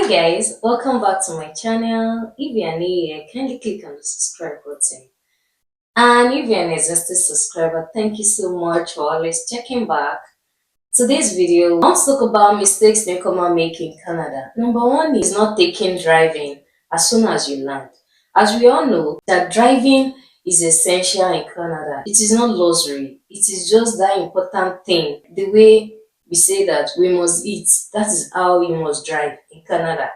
Hi guys, welcome back to my channel. If you are new here, kindly click on the subscribe button. And if you're an existing subscriber, thank you so much for always checking back. Today's video, I want to talk about mistakes newcomer make in Canada. Number one is not taking driving as soon as you land. As we all know, that driving is essential in Canada. It is not luxury. It is just that important thing. The way we say that we must eat, that is how you must drive in Canada.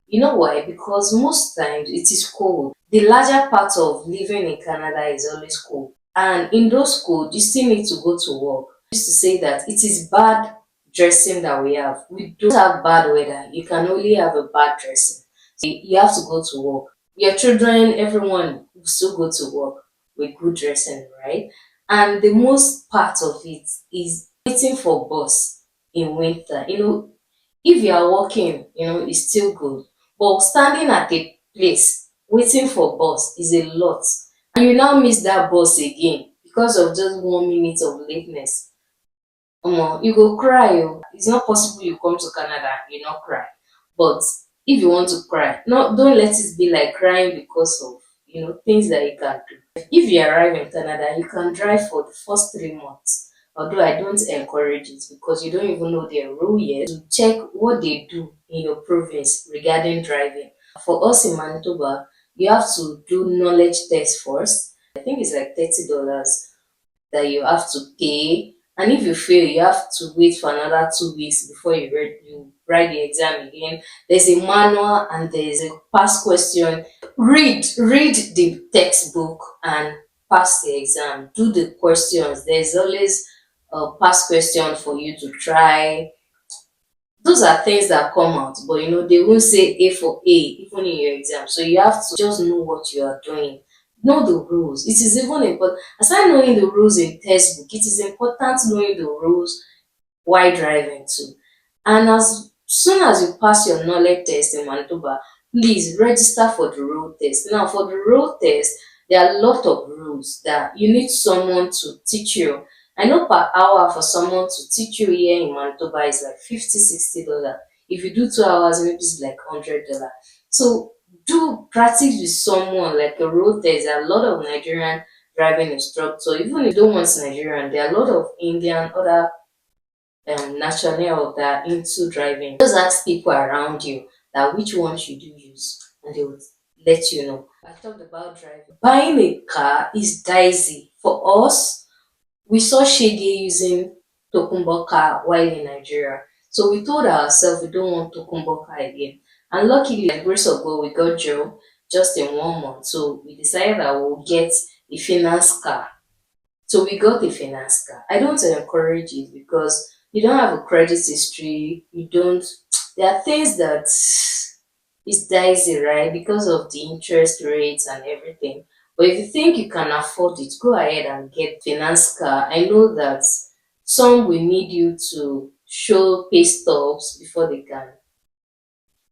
You know why? Because most times it is cold. The larger part of living in Canada is always cold. And in those cold, you still need to go to work. I used to say that it is bad dressing that we have. We don't have bad weather. You can only have a bad dressing. So you have to go to work. Your children, everyone will still go to work with good dressing, right? And the most part of it is waiting for bus in winter. If you are walking, it's still good. But standing at a place waiting for bus is a lot. And you now miss that bus again because of just 1 minute of lateness. You go cry. Oh. It's not possible you come to Canada and you not cry. But if you want to cry, no, don't let it be like crying because of things that you can do. If you arrive in Canada, you can drive for the first 3 months. Although I don't encourage it because you don't even know their rule yet to check what they do in your province regarding driving. For us in Manitoba, you have to do knowledge test first. I think it's like $30 that you have to pay. And if you fail, you have to wait for another 2 weeks before you write the exam again. There's a manual and there's a pass question. Read the textbook and pass the exam. Do the questions. There's always a pass question for you to try. Those are things that come out, but they won't say A for A even in your exam. So you have to just know what you are doing. Know the rules. It is even important. Aside knowing the rules in textbook, it is important knowing the rules while driving too. And as soon as you pass your knowledge test in Manitoba, please register for the road test. Now, for the road test, there are a lot of rules that you need someone to teach you. I know per hour for someone to teach you here in Manitoba is like $50, $60. If you do 2 hours, maybe it's like $100. So do practice with someone like a road test. There are a lot of Nigerian driving instructor. Even if you don't want Nigerian, there are a lot of Indian, other national that into driving. Just ask people around you that which one should you use, and they will let you know. I talked about driving. Buying a car is dicey for us. We saw Shege using Tokumbo car while in Nigeria, so we told ourselves we don't want Tokumbo car again. And luckily, by the grace of God, we got Joe just in 1 month. So we decided that we'll get a finance car. So we got a finance car. I don't encourage it because you don't have a credit history. You don't. There are things that is dicey, right? Because of the interest rates and everything. But if you think you can afford it, go ahead and get finance car. I know that some will need you to show pay stubs before they can.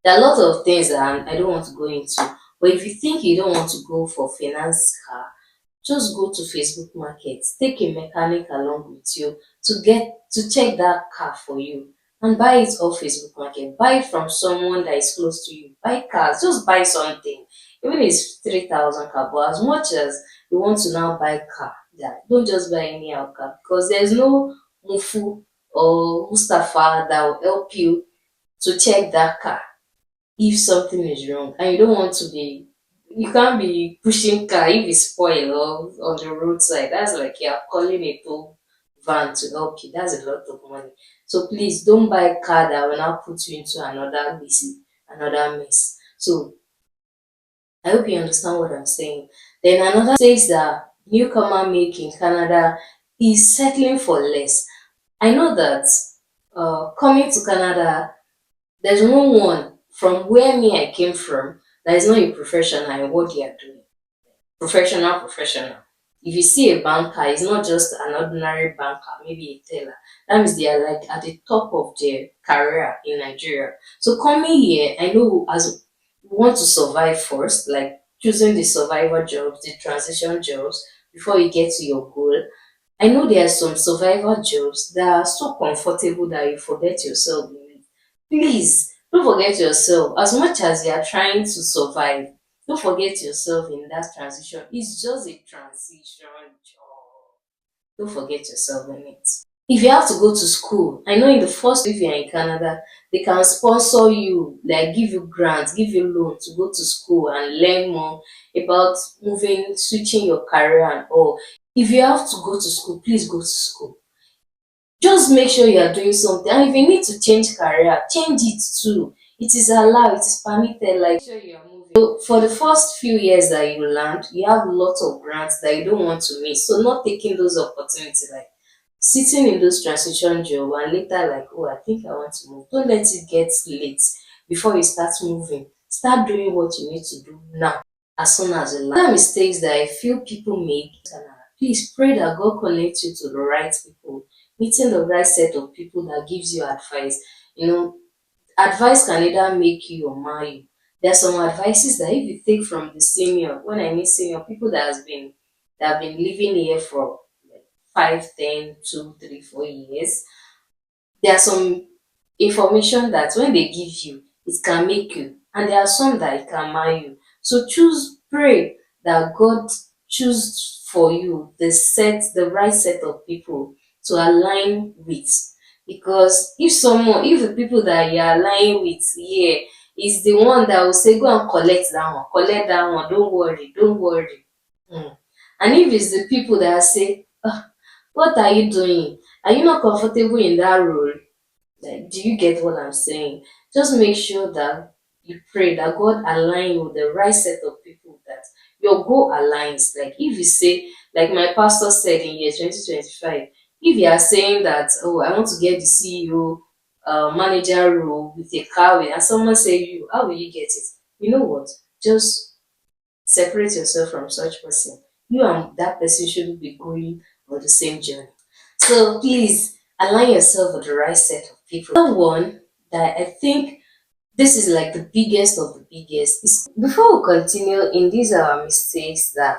There are a lot of things that I don't want to go into. But if you think you don't want to go for finance car, just go to Facebook Market, take a mechanic along with you to check that car for you and buy it off Facebook Market. Buy it from someone that is close to you. Buy cars, just buy something. Even if it's 3,000 car, but as much as you want to now buy car, yeah, don't just buy any car because there's no Mufu or Mustafa that will help you to check that car if something is wrong and you don't want to be you can't be pushing car if it's spoiled or on the roadside. That's like you're calling a tow van to help you. That's a lot of money. So please don't buy a car that will now put you into another mess. So I hope you understand what I'm saying. Then another says that newcomer make in Canada is settling for less. I know that coming to Canada, there's no one from where me I came from that is not a professional in what they are doing. Professional. If you see a banker, it's not just an ordinary banker, maybe a teller. That means they are like at the top of their career in Nigeria. So coming here, I know as we want to survive first, like choosing the survivor jobs, the transition jobs before you get to your goal. I know there are some survivor jobs that are so comfortable that you forget yourself in it. Please Don't forget yourself. As much as you are trying to survive, don't forget yourself in that transition. It's just a transition job. Don't forget yourself in it. If you have to go to school, I know in the first, if you're in Canada, they can sponsor you, like give you grants, give you loan to go to school and learn more about moving, switching your career and all. If you have to go to school, please go to school. Just make sure you are doing something. And if you need to change career, change it too. It is allowed, it is permitted. Like, make sure you are moving. So for the first few years that you land, you have lots of grants that you don't want to miss. So not taking those opportunities, like sitting in those transition job and later like, oh, I think I want to move. Don't let it get late before you start moving. Start doing what you need to do now as soon as you learn. Other mistakes that I feel people make, please pray that God connects you to the right people, meeting the right set of people that gives you advice. You know, advice can either make you or mar you. There are some advices that if you take from the senior, when I mean senior, people that have been living here for like 5, 10, 2, 3, 4 years, there are some information that when they give you, it can make you, and there are some that it can mar you. So pray that God choose for you the right set of people to align with. Because if the people that you're aligning with here is the one that will say, go and collect that one, don't worry, don't worry. Mm. And if it's the people that say, "Ah, what are you doing? Are you not comfortable in that role?" Like, do you get what I'm saying? Just make sure that you pray that God align you with the right set of people, that your goal aligns. Like if you say, like my pastor said in year 2025, if you are saying that, oh, I want to get the CEO manager role with a car, and someone say you, how will you get it? You know what? Just separate yourself from such person. You and that person shouldn't be going on the same journey. So please align yourself with the right set of people. Another one that I think this is like the biggest of the biggest is, before we continue in these are mistakes that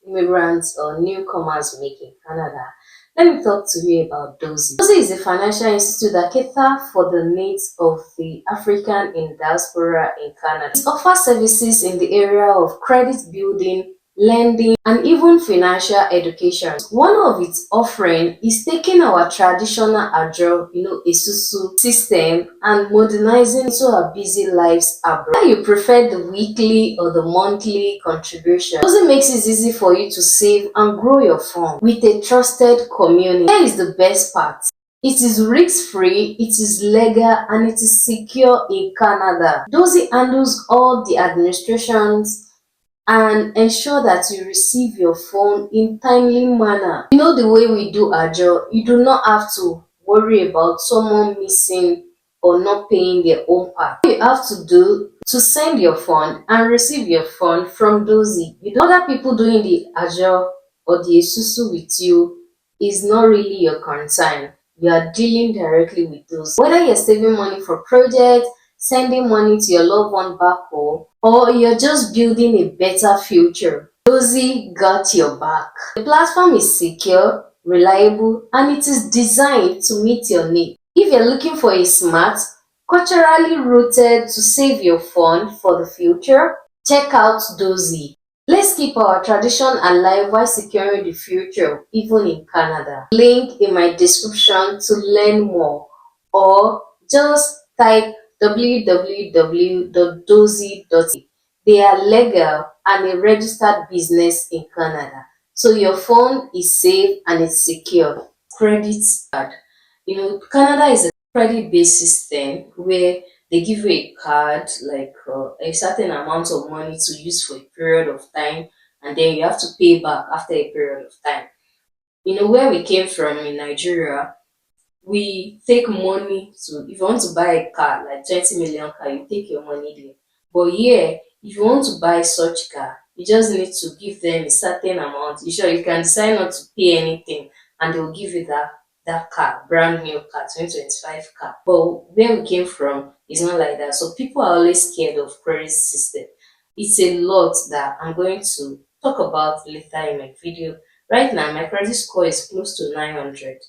immigrants or newcomers make in Canada. Let me talk to you about Dohzy. Dohzy is a financial institute that caters for the needs of the African in diaspora in Canada. It offers services in the area of credit building, lending, and even financial education. One of its offering is taking our traditional ajo, Isusu system and modernizing into our busy lives abroad. Whether you prefer the weekly or the monthly contribution, it also makes it easy for you to save and grow your fund with a trusted community. Here is the best part. It is risk-free, it is legal, and it is secure in Canada. Dozy handles all the administrations and ensure that you receive your phone in timely manner. You know the way we do our job, you do not have to worry about someone missing or not paying their own part. All you have to do to send your phone and receive your phone from Dozy. You don't other people doing the Ajo or the Isusu with you is not really your concern. You are dealing directly with those. Whether you're saving money for projects, sending money to your loved one back home, or you're just building a better future, Dozy got your back. The platform is secure, reliable, and it is designed to meet your needs. If you're looking for a smart, culturally rooted to save your fund for the future, check out Dozy. Let's keep our tradition alive while securing the future, even in Canada. Link in my description to learn more, or just type www.dozy.ca. They are legal and a registered business in Canada. So your phone is safe and it's secure. Credit card. Canada is a credit-based system where they give you a card, like a certain amount of money to use for a period of time, and then you have to pay back after a period of time. Where we came from in Nigeria, we take money to, if you want to buy a car, like 20 million car, you take your money there. But here, if you want to buy such car, you just need to give them a certain amount. You can decide not to pay anything, and they'll give you that car, brand new car, 2025 car. But where we came from is not like that. So people are always scared of credit system. It's a lot that I'm going to talk about later in my video. Right now, my credit score is close to 900.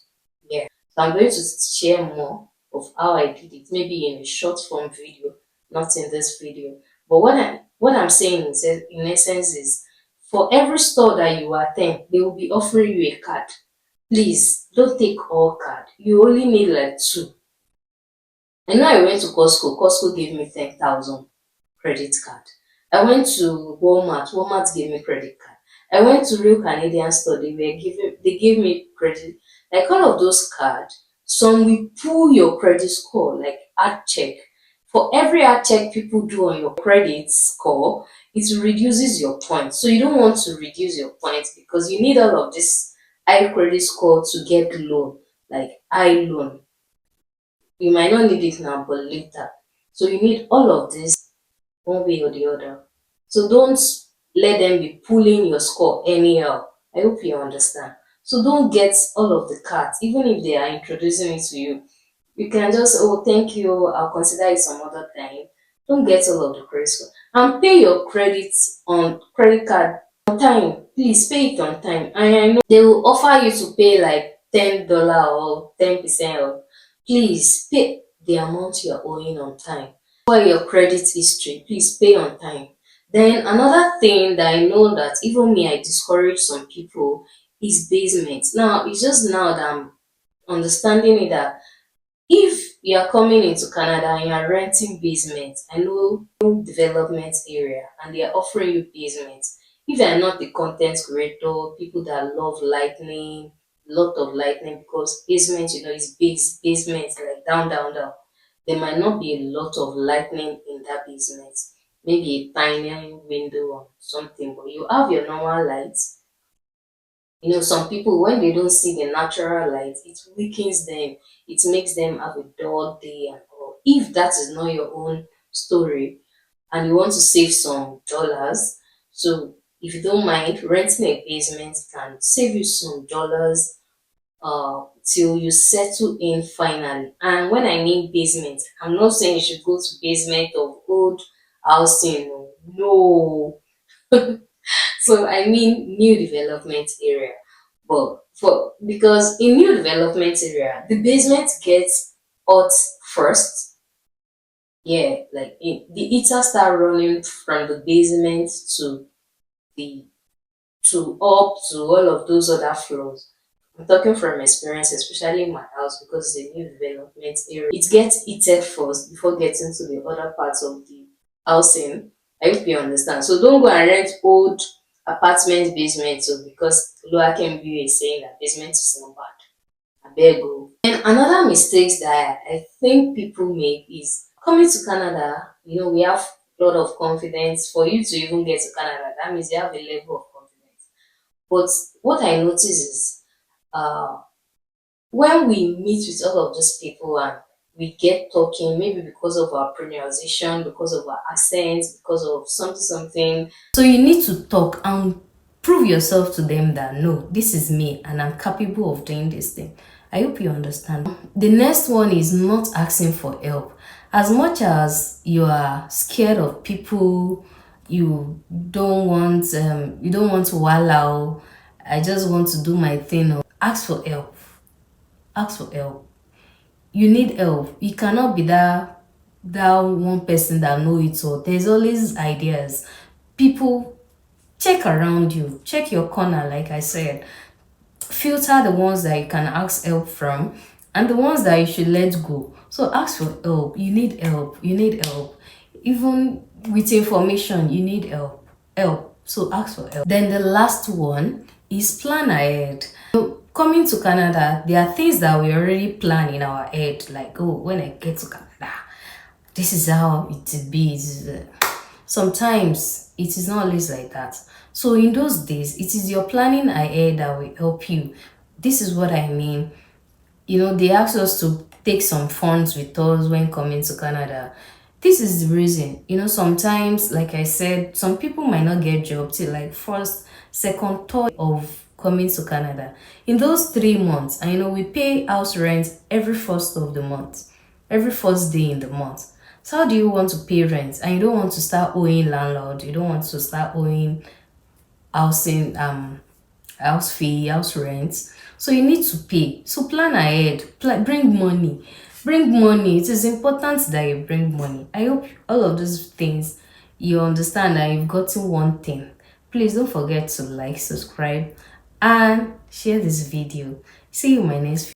Yeah. So I'm going to share more of how I did it, maybe in a short form video, not in this video. But what I'm saying in essence is, for every store that you attend, they will be offering you a card. Please don't take all card. You only need like two. I know I went to Costco. Costco gave me 10,000 credit card. I went to Walmart. Walmart gave me credit card. I went to Real Canadian store. They gave me credit. Like all of those cards, some will pull your credit score, like ad check. For every ad check people do on your credit score, it reduces your points. So you don't want to reduce your points because you need all of this high credit score to get loan, like high loan. You might not need it now, but later. So you need all of this one way or the other. So don't let them be pulling your score anyhow. I hope you understand. So don't get all of the cards, even if they are introducing it to you. You can just, oh, thank you, I'll consider it some other time. Don't get all of the credit score. And pay your credits on credit card on time. Please pay it on time. And I know they will offer you to pay like $10 or 10% off. Please pay the amount you are owing on time. For your credit history, please pay on time. Then another thing that I know that even me, I discourage some people is basement. Now, it's just now that I'm understanding it that if you are coming into Canada and you are renting basement, I know development area and they are offering you basement. If you are not the content creator, people that love lightning, lot of lightning because basement, is basement like down, down, down. There might not be a lot of lightning in that basement. Maybe a tiny window or something, but you have your normal lights. Some people, when they don't see the natural light, it weakens them. It makes them have a dull day and all. If that is not your own story and you want to save some dollars, so if you don't mind, renting a basement can save you some dollars till you settle in finally. And when I mean basement, I'm not saying you should go to basement of old housing. No. So I mean new development area. But for because in new development area, the basement gets hot first. Yeah, like the heater start running from the basement the to up to all of those other floors. I'm talking from experience, especially in my house because it's a new development area. It gets heated first before getting to the other parts of the housing. I hope you understand. So don't go and rent old apartment basement so because Lower Kembu is saying that basement is not bad. I beg you. And another mistakes that I think people make is coming to Canada, we have a lot of confidence. For you to even get to Canada, that means you have a level of confidence. But what I notice is uh, when we meet with all of those people and we get talking, maybe because of our pronunciation, because of our accents, because of something, something. So you need to talk and prove yourself to them that no, this is me and I'm capable of doing this thing. I hope you understand. The next one is not asking for help. As much as you are scared of people, you don't want to wallow. I just want to do my thing. Or ask for help. Ask for help. You need help. You cannot be that one person that know it all. There's always ideas. People, check around you, check your corner, like I said. Filter the ones that you can ask help from and the ones that you should let go. So ask for help. You need help. You need help. Even with information, you need help. Help. So ask for help. Then the last one is plan ahead. Coming to Canada, there are things that we already plan in our head, like, oh, when I get to Canada, this is how it will be. Sometimes it is not always like that. So in those days, it is your planning ahead that will help you. This is what I mean. They asked us to take some funds with us when coming to Canada. This is the reason. Sometimes, like I said, some people might not get job till like first, second, third of coming to Canada. In those 3 months, and we pay house rent every first of the month, every first day in the month. So how do you want to pay rent and you don't want to start owing landlord? You don't want to start owing housing house fee, house rent. So you need to pay. So plan ahead, bring money. Bring money. It is important that you bring money. I hope all of those things you understand that you've gotten one thing. Please don't forget to like, subscribe, and share this video. See you in my next